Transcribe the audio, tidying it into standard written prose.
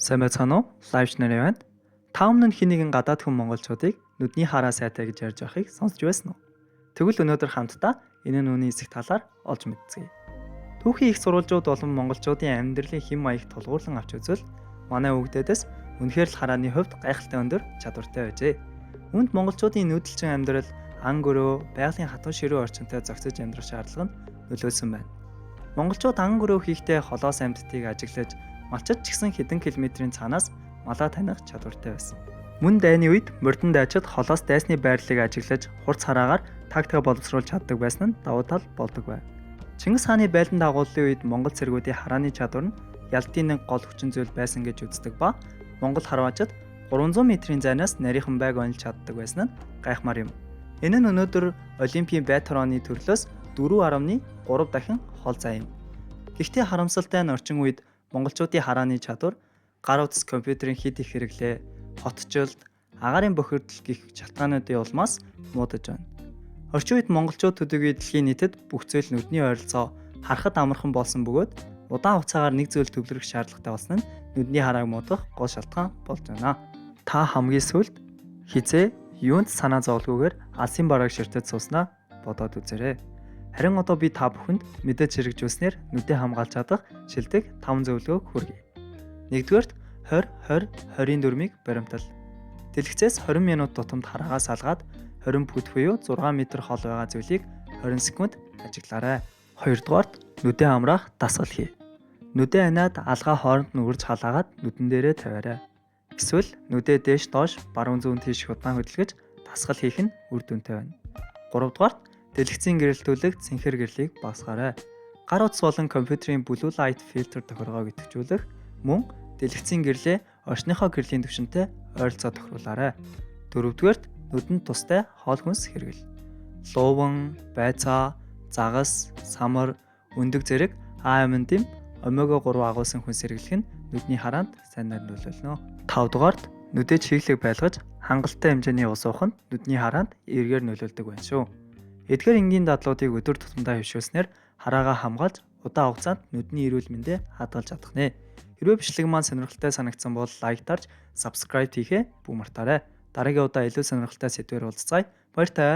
Сайн байцгаана уу? Лайвч нарийн байна. Та өмнө нь хэнийг гадаад хүн монголчуудыг нүдний хараа сайтай гэж ярьж байгааг сонсч байсан уу? Тэгвэл өнөөдөр хамтдаа энэ нь үүний эсэх талаар олж мэдцгээе. Түүхийн их сурвалжууд болон монголчуудын амьдралын хэм маяг тулгуурлан авч үзвэл манай өвгдөөдөөс үнэхээр л харааны хувьд гайхалтай өндөр чадвартай байжээ. Үүнд монголчуудын нүүдэлчин амьдрал, ан гөрөө, байгалийн хатан ширүү орчинтой зохицож амьдрах шаардлага нь нөлөөсөн байна. Монголчууд ан гөрөө хийхдээ холоос амьтдыг ажиглаж малчид ч гэсэн хэдэн километрийн цаанаас малаа таних чадвартай байсан. Мөн дайны үед мордон дайчид холоос дайсны байрлалыг ажиглаж хурц хараагаар тактика боловсруулж чаддаг байсан нь давуу тал болдог байв. Чингис хааны байлдан дагууллын үед монгол цэргүүдийн харааны чадвар нь ялтын нэг гол хүчин зүйл байсан гэж үздэг ба монгол харваачид 300 метрийн зайнаас нарийнхан байг онилж чаддаг байсан нь гайхмаар юм. Энэ нь өнөөдөр Олимпийн байтар оны төрлөөс 4.3 дахин хол зай юм. Гэхдээ харамсалтай нь орчин үед монголчуудын харааны чадвар гар утас компьютерийн хэд их хэрэглээ, хотчлд, агаарын бохирдол гэх шалтгаануудын улмаас муудаж байна. Орчин үед монголчууд төдийгүй дэлхийн нийтэд бүх зүйл нүдний ойролцоо харахад амархан болсон бөгөөд удаан хугацаагаар нэг зүйл төвлөрөх шаардлагатай болсон нь нүдний харааг муудах гол шалтгаан болж байна. Та хамгийн сүүлд хизээ юунд санаа зовлгүйгээр алсын барааг ширтэж сууснаа бодоод үзээрэй. Харин одоо би та бүхэнд мэдээж хэрэгжүүлснээр нүдээ хамгаалж чадах шилдэг 5 зөвлөгөөг хүргэе. 1-р 20-20-24-ийг баримтал. Дэлгэцээс 20 минут тутамд хараагаа салгаад 20 фут буюу 6 м хол байгаа зүйлийг 20 секунд ажиглаарай. 2-р нүдээ амраах дасгал хий. Нүдээ аниад алгаа хооронд нь үрж халаагаад нүдэн дээрээ тавиарай. Эсвэл нүдээ дээш доош баруун зүүн тийш удаан хөдөлгөж дасгал хийх нь үр дүнтэй байна. 3-р дэлгэцийн гэрэлтүүлэг цэнхэр гэрлийг багасгаарай. Гар утас болон компьютерийн blue light filter тохиргоог идэвхжүүлэх мөн дэлгэцийн гэрлээ орчныхоо гэрлийн түвшинтэй ойролцоо тохируулаарай. 4-р нүдэнд тустай хоол хүнс хэрэгэл. Луван, байцаа, загас, самар, өндөг зэрэг А-витамин, омега 3 агуулсан хүнс хэрэглэх нь нүдний хараанд сайн нөлөөлнө. 5-дугаарт нүдээ чиглэг байлгаж хангалттай хэмжээний ус уух нь нүдний хараанд эргээр нөлөөлдөг байна шүү. Эдгээр энгийн дадлуудыг өдөр тутамдаа хөвшүүлснээр хараагаа хамгаалж удаан хугацаанд нүдний эрүүл мэндэ хадгалж чадах нэ. Хэрвээ бичлэг маань сонирхолтой санагдсан бол лайктарч, subscribe хийхээ бүү мартаарай. Дараагийн удаа илүү сонирхолтой сэдвээр уулзцаая. Баяр таа.